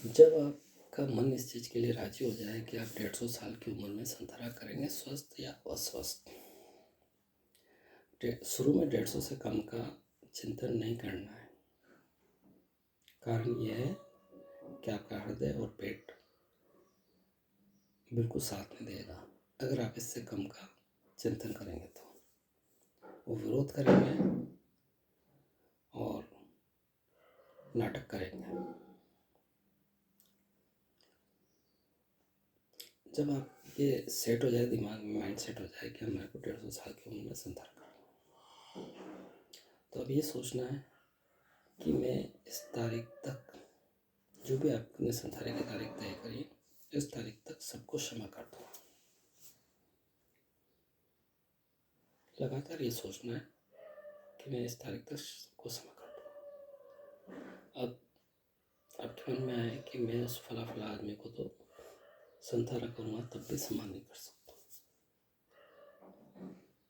जब आपका मन इस चीज़ के लिए राजी हो जाए कि आप 150 साल की उम्र में संतरा करेंगे, स्वस्थ या अस्वस्थ, शुरू में 150 से कम का चिंतन नहीं करना है। कारण यह है कि आपका हृदय और पेट बिल्कुल साथ में देगा। अगर आप इससे कम का चिंतन करेंगे तो वो विरोध करेंगे और नाटक करेंगे। जब आप ये सेट हो जाए, दिमाग में माइंड सेट हो जाए कि मेरे को 150 साल की उम्र में संतरा करना, तो अब ये सोचना है कि मैं इस तारीख तक, जो भी आपने संतारे की तारीख तय करी, इस तारीख तक सबको क्षमा कर दूँ। लगातार ये सोचना है कि मैं इस तारीख तक सबको क्षमा कर दूँ। अब आपके मन में आए कि मैं उस फला आदमी को तो संतारा करूँगा तब भी क्षमा नहीं कर सकता,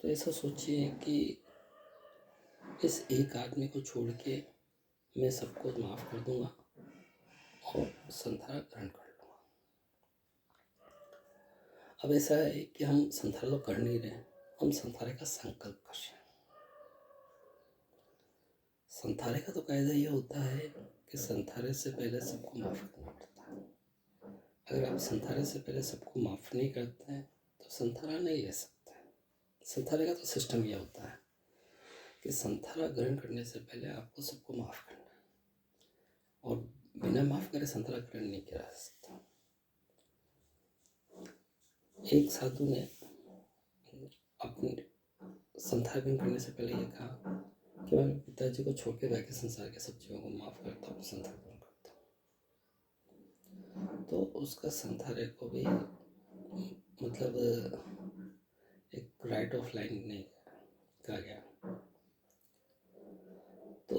तो ऐसा सोचिए कि इस एक आदमी को छोड़ के मैं सबको माफ़ कर दूंगा और संतारा ग्रहण कर लूँगा। अब ऐसा है कि हम संतारा तो कर नहीं रहे, हम संतारे का संकल्प कर रहे हैं। संतारे का तो कायदा ये होता है कि संतारे से पहले सबको माफ़ करना पड़ता है। अगर आप संतारे से पहले सबको माफ़ नहीं करते हैं तो संतारा नहीं रह सकते। संतारे का तो सिस्टम यह होता है कि संतारा ग्रहण करने से पहले आपको सबको माफ़ करना है, और बिना माफ़ करे संतारा ग्रहण नहीं किया जा सकता। एक साधु ने अपने संतारा ग्रहण करने से पहले ये कहा कि मैं पिताजी को छोड़ के बाकी संसार के सब जीवों को माफ़ करता हूँ, संतारा ग्रहण करता हूँ। तो उसका संतारे को भी मतलब एक राइट ऑफ लाइन नहीं कहा गया। तो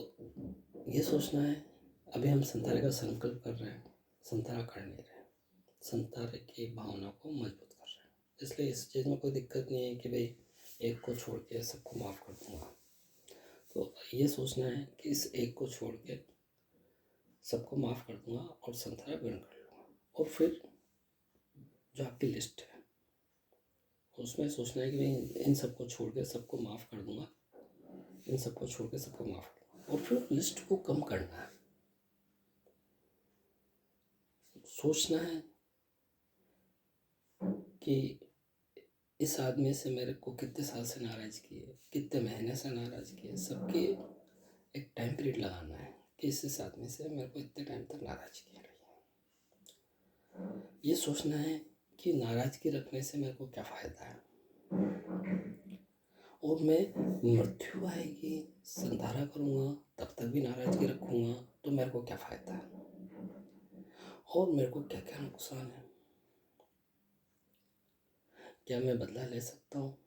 ये सोचना है, अभी हम संतारे का संकल्प कर रहे हैं, संतारा कर नहीं रहे, संतारे की भावना को मजबूत कर रहे हैं। इसलिए इस चीज़ में कोई दिक्कत नहीं है कि भाई एक को छोड़ के सबको माफ़ कर दूंगा। तो ये सोचना है कि इस एक को छोड़ के सबको माफ़ कर दूंगा और संतारा ग्रहण कर लूँगा। और फिर जो आपकी लिस्ट है उसमें सोचना है कि भाई इन सबको छोड़ के सबको माफ़ कर दूंगा, इन सबको छोड़ के सबको माफ़ कर दूंगा। और फिर लिस्ट को कम करना है। सोचना है कि इस आदमी से मेरे को कितने साल से नाराज़गी है, कितने महीने से नाराज़गी है, सबके एक टाइम पीरियड लगाना है कि इस आदमी से मेरे को इतने टाइम तक नाराज़गी रही है। ये सोचना है कि नाराज़गी रखने से मेरे को क्या फ़ायदा है, और मैं मृत्यु आएगी संतारा करूँगा तब तक भी नाराज़गी रखूँगा तो मेरे को क्या फ़ायदा है, और मेरे को क्या क्या नुकसान है। क्या मैं बदला ले सकता हूँ?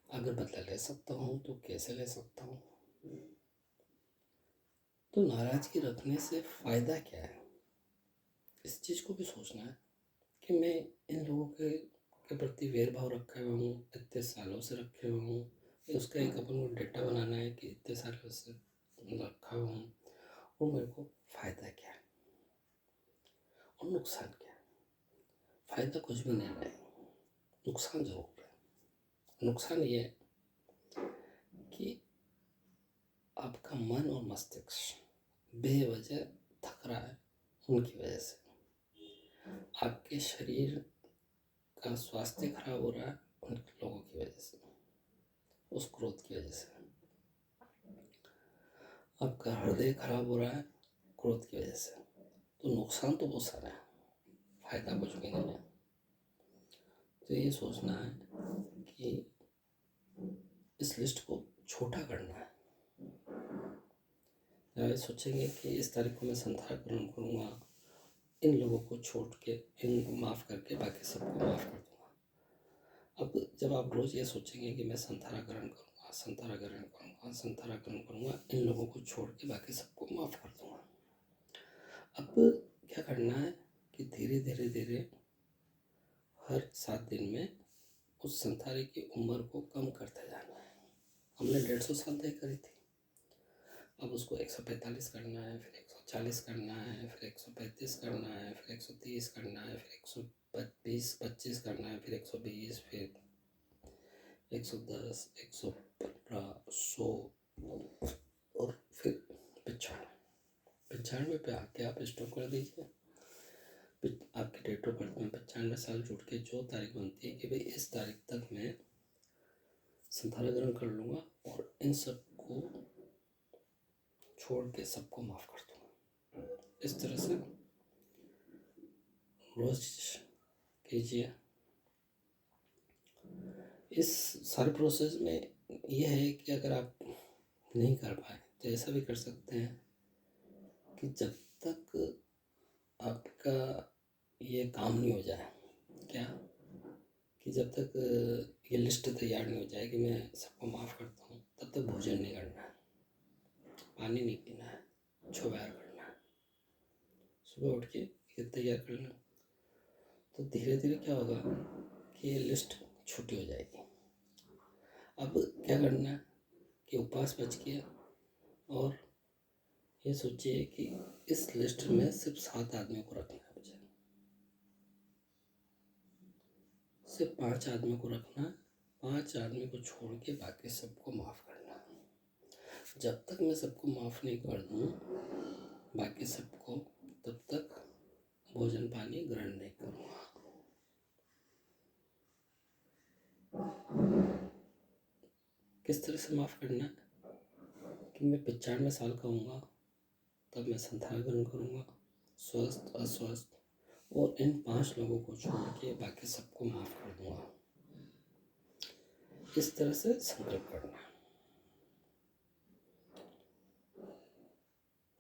अगर बदला ले सकता हूँ तो कैसे ले सकता हूँ? तो नाराज़गी रखने से फ़ायदा क्या है, इस चीज़ को भी सोचना है कि मैं इन लोगों के प्रति भेदभाव रखा हुआ हूँ, इतने सालों से रखे हुए हूँ, उसका एक अपन को डेटा बनाना है कि इतने सालों से रखा हुआ हूँ, और मेरे को फ़ायदा क्या है और नुकसान क्या है। फ़ायदा कुछ भी नहीं है, नुकसान ज़रूर है। नुकसान ये है कि आपका मन और मस्तिष्क बेवजह थक रहा है, उनकी वजह से आपके शरीर का स्वास्थ्य खराब हो रहा है, उन लोगों की वजह से, उस क्रोध की वजह से आपका हृदय खराब हो रहा है, क्रोध की वजह से। तो नुकसान तो बहुत सारे हैं, फायदा कुछ भी नहीं है। तो ये सोचना है कि इस लिस्ट को छोटा करना है। जब सोचेंगे कि इस तारीख को मैं संतारा ग्रहण करूँगा, इन लोगों को छोड़ के, इन माफ़ करके बाकी सबको माफ़ कर दूँगा। अब जब आप रोज़ ये सोचेंगे कि मैं संतारा ग्रहण करूँगा, संतारा ग्रहण करूँगा, संतारा ग्रहण करूँगा, इन लोगों को छोड़ के बाकी सबको माफ़ कर दूँगा। अब क्या करना है कि धीरे धीरे धीरे हर 7 दिन में उस संतारे की उम्र को कम करते जाना है। हमने 150 साल तय करी थी, अब उसको 145 करना है, फिर 140 करना है, फिर 135 करना है, फिर 130 करना है, फिर 125 करना है, फिर 120, फिर 110, 115, 100 और फिर 95 पे आके आप स्टॉप कर दीजिए। आपकी डेट ऑफ बर्थ में 95 साल जुड़ के जो तारीख बनती है कि भाई इस तारीख तक मैं संथाला ग्रहण कर लूँगा और इन सबको छोड़ के सबको माफ़ कर दूँगा। इस तरह से रोज़ कीजिए। इस सारे प्रोसेस में यह है कि अगर आप नहीं कर पाए तो ऐसा भी कर सकते हैं कि जब तक आपका ये काम नहीं हो जाए, क्या कि जब तक ये लिस्ट तैयार नहीं हो जाए कि मैं सबको माफ़ करता हूँ, तब तक भोजन नहीं करना है, पानी नहीं पीना है, छुबैर करना है, सुबह उठ के ये तैयार करना। तो धीरे धीरे क्या होगा कि ये लिस्ट छोटी हो जाएगी। अब क्या करना है कि उपवास बच गया और ये सोचिए कि इस लिस्ट में सिर्फ 7 आदमियों को रखना है, मुझे सिर्फ 5 आदमियों को रखना है। 5 आदमी को छोड़ के बाकी सबको माफ़ करना है। जब तक मैं सबको माफ़ नहीं कर दूँ बाकी सबको, तब तक भोजन पानी ग्रहण नहीं करूँगा। किस तरह से माफ़ करना है कि मैं 95 साल का हूँगा तब मैं संथाल ग्रहण करूँगा, स्वस्थ अस्वस्थ और इन 5 लोगों को छोड़ के बाकी सबको माफ़ कर दूँगा। इस तरह से संकल्प करना है।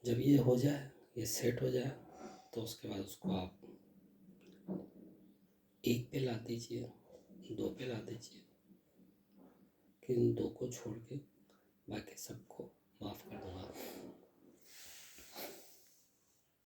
जब ये हो जाए, ये सेट हो जाए, तो उसके बाद उसको आप 1 पे ला दीजिए, 2 पे ला दीजिए कि इन 2 को छोड़ के बाकी सबको माफ़ कर दूँगा।